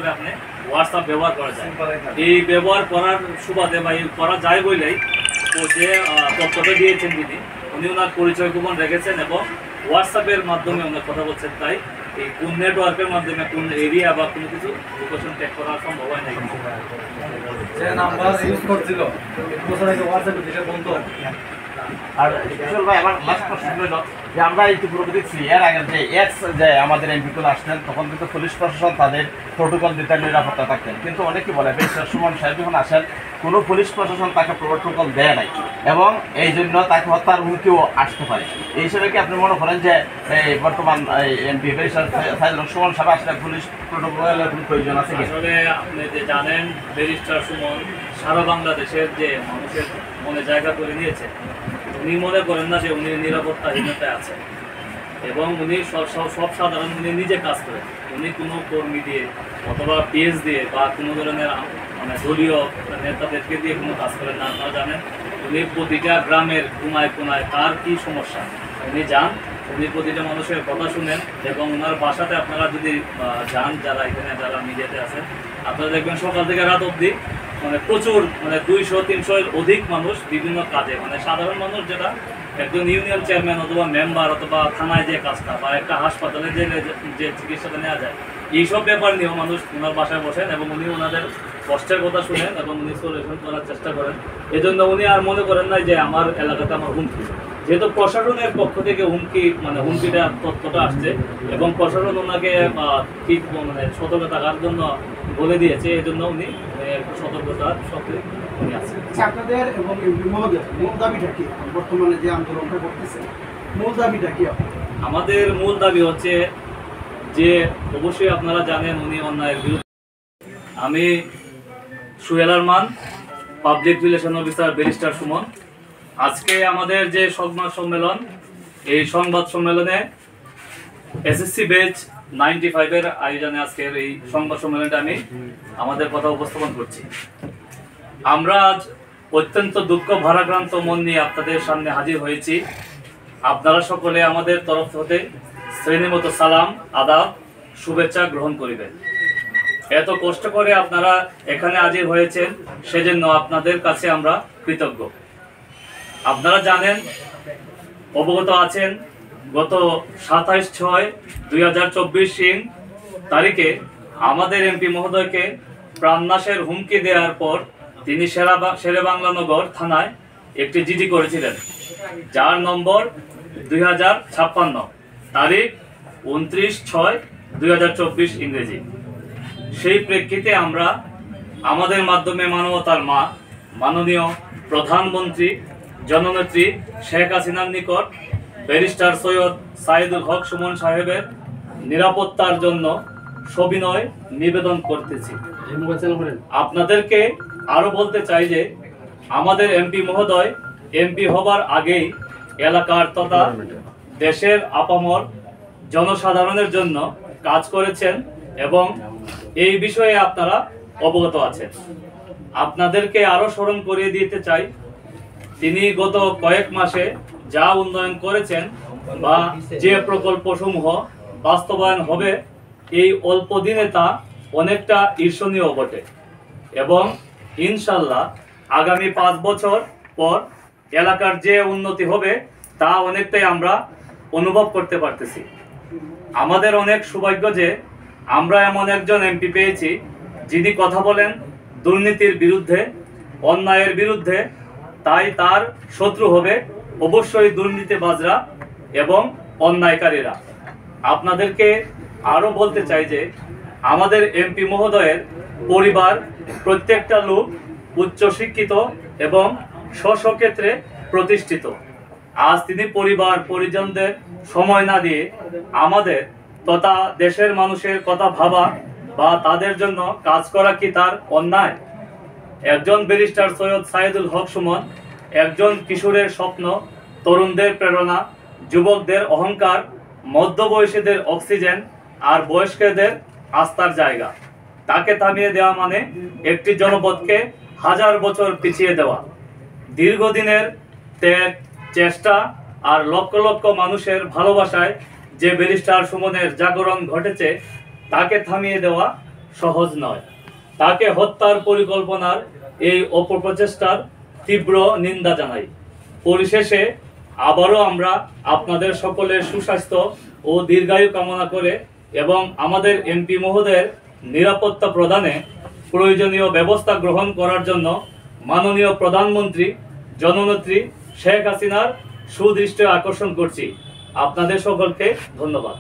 হিসাবে আপনি হোয়াটসঅ্যাপ ব্যবহার করা যায়। এই ব্যবহার করার সুবাদে বা করা যায় বলেই তো যে তথ্যটা দিয়েছেন উনি ওনার পরিচয় গোপন রেখেছেন এবং হোয়াটসঅ্যাপের মাধ্যমে ওনার কথা বলছেন। তাই এই কোন নেটওয়ার্কের মাধ্যমে কোন এরিয়া বা কোনো কিছু লোকেশন ট্যাগ করা সম্ভব হয় না। যে নাম্বার ইউজ করছিল হোয়াটসঅ্যাপে যেটা বন্ধ। আর কিশোর ভাই আমার লাস্ট প্রশ্ন হলো যে আমরা ইতিপূর্বে দেখছি এর আগে যে যে আমাদের এমপিগুলো আসতেন তখন কিন্তু পুলিশ প্রশাসন তাদের প্রোটোকল দিতে নিরাপত্তা থাকতেন, কিন্তু অনেকে বলে ব্যারিস্টার সুমন সাহেব যখন আসেন কোনো পুলিশ প্রশাসন তাকে প্রোটোকল দেয় নাই এবং এই জন্য তাকে হত্যার হুমকিও আসতে পারে। এই হিসেবে কি আপনি মনে করেন যে এই বর্তমান এমপি ব্যারিস্টার সাইদুল সুমন সাহেব আসলে পুলিশ প্রোটোকলের প্রয়োজন আছে? আসলে আপনি যে জানেন ব্যারিস্টার সুমন সারা বাংলাদেশের যে মানুষের মনে জায়গা করে নিয়েছে, উনি মনে করেন না যে উনি নিরাপত্তাহীনতায় আছেন এবং উনি সব সাধারণ উনি নিজে কাজ করেন। উনি কোনো কর্মী দিয়ে অথবা পিএস দিয়ে বা কোনো ধরনের মানে দলীয় নেতাদেরকে দিয়ে কোনো কাজ করেন না। আপনারা জানেন উনি প্রতিটা গ্রামের কোনায় কোনায় কার কী সমস্যা উনি যান, উনি প্রতিটা মানুষের কথা শুনেন এবং ওনার বাসাতে আপনারা যদি যান, যারা এখানে যারা মিডিয়াতে আছেন, আপনারা দেখবেন সকাল থেকে রাত অবধি মানে প্রচুর মানে 200-300 এর অধিক মানুষ বিভিন্ন কাজে, মানে সাধারণ মানুষ যেটা একজন ইউনিয়ন চেয়ারম্যান অথবা মেম্বার অথবা থানায় যে কাজটা বা একটা হাসপাতালে যে চিকিৎসাটা নেওয়া যায়, এইসব ব্যাপার নিয়েও মানুষ ওনার বাসায় বসেন এবং উনি ওনাদের কষ্টের কথা শুনেন এবং উনি সলিউশন করার চেষ্টা করেন। এজন্য উনি আর মনে করেন না যে আমার এলাকাতে আমার হুমকি, যেহেতু প্রশাসনের পক্ষ থেকে হুমকিটা তথ্যটা আসছে এবং প্রশাসন ওনাকে ঠিক মানে সতর্ক থাকার জন্য বলে দিয়েছে, এই জন্য উনি সতর্কতার সঙ্গে উনি আছেন। আপনাদের এবং মূল দাবিটা কি বর্তমানে যে আন্দোলনটা করতেছে, মূল দাবিটা কি? আমাদের মূল দাবি হচ্ছে যে অবশ্যই আপনারা জানেন উনি অন্যায়ের বিরুদ্ধে। আমি Sohel Arman, public relation officer barrister Suman. আজকে আমাদের যে সংবাদ সম্মেলন, এই সংবাদ সম্মেলনে এসএসসি ব্যাচ 95 এর আয়োজনে আজকের এই সংবাদ সম্মেলনটা আমি আমাদের কথা উপস্থাপন করছি। আমরা আজ অত্যন্ত দুঃখ ভারাক্রান্ত মন নিয়ে আপনাদের সামনে হাজির হয়েছি। আপনারা সকলে আমাদের তরফ হতে শ্রেণীমতো সালাম, আদাব, শুভেচ্ছা গ্রহণ করিবেন। এত কষ্ট করে আপনারা এখানে হাজির হয়েছেন, সেজন্য আপনাদের কাছে আমরা কৃতজ্ঞ। আপনারা জানেন, অবগত আছেন, গত 27/6/2024 তারিখে আমাদের এমপি মহোদয়কে প্রাণনাশের হুমকি দেওয়ার পর তিনি শেরেবাংলা থানায় একটি জিডি করেছিলেন, যার নম্বর 2056, তারিখ 29/6/2024 ইংরেজি। সেই প্রেক্ষিতে আমরা আমাদের মাধ্যমে মানবতার মা মাননীয় প্রধানমন্ত্রী জননেত্রী শেখ হাসিনার নিকট ব্যারিস্টার সৈয়দ সাইদুল হক সুমন সাহেবের নিরাপত্তার জন্য সবিনয় নিবেদন করতেছি। আপনাদেরকে আরো বলতে চাই যে আমাদের এমপি মহোদয় এমপি হবার আগেই এলাকার তথা দেশের আপামর জনসাধারণের জন্য কাজ করেছেন এবং এই বিষয়ে আপনারা অবগত আছেন। আপনাদেরকে আরো স্মরণ করিয়ে দিতে চাই, তিনি গত কয়েক মাসে যা উন্নয়ন করেছেন বা যে প্রকল্পসমূহ বাস্তবায়ন হবে, এই অল্প দিনে তা অনেকটা ঈর্ষণীয় বটে এবং ইনশাল্লাহ আগামী 5 বছর পর এলাকার যে উন্নতি হবে তা অনেকটাই আমরা অনুভব করতে পারতেছি। আমাদের অনেক সৌভাগ্য যে আমরা এমন একজন এমপি পেয়েছি যিনি কথা বলেন দুর্নীতির বিরুদ্ধে, অন্যায়ের বিরুদ্ধে। তাই তার শত্রু হবে অবশ্যই দুর্নীতিবাজরা এবং অন্যায়কারীরা। আপনাদেরকে আরো বলতে চাই যে আমাদের এমপি মহোদয়ের পরিবার প্রত্যেকটা লোক উচ্চ শিক্ষিত এবং স্বক্ষেত্রে প্রতিষ্ঠিত। আজ তিনি পরিবার পরিজনদের সময় না দিয়ে আমাদের তথা দেশের মানুষের কথা ভাবা বা তাদের জন্য কাজ করা কি তার অন্যায়? একজন ব্যারিস্টার সৈয়দ সাইদুল হক সুমন একজন কিশোরের স্বপ্ন, তরুণদের প্রেরণা, যুবকদের অহংকার, মধ্যবয়সীদের অক্সিজেন আর বয়স্কদের আস্থার জায়গা। তাকে থামিয়ে দেওয়া মানে একটি জনপদকে 1000 বছর পিছিয়ে দেওয়া। দীর্ঘদিনের ত্যাগ, চেষ্টা আর লক্ষ লক্ষ মানুষের ভালোবাসায় যে ব্যারিস্টার সুমনের জাগরণ ঘটেছে, তাকে থামিয়ে দেওয়া সহজ নয়। তাকে হত্যার পরিকল্পনার এই অপপ্রচেষ্টার তীব্র নিন্দা জানাই। পরিশেষে আবারও আমরা আপনাদের সকলের সুস্বাস্থ্য ও দীর্ঘায়ু কামনা করে এবং আমাদের এমপি মহোদয়ের নিরাপত্তা প্রদানে প্রয়োজনীয় ব্যবস্থা গ্রহণ করার জন্য মাননীয় প্রধানমন্ত্রী জননেত্রী শেখ হাসিনার সুদৃষ্টি আকর্ষণ করছি। আপনাদের সকলকে ধন্যবাদ।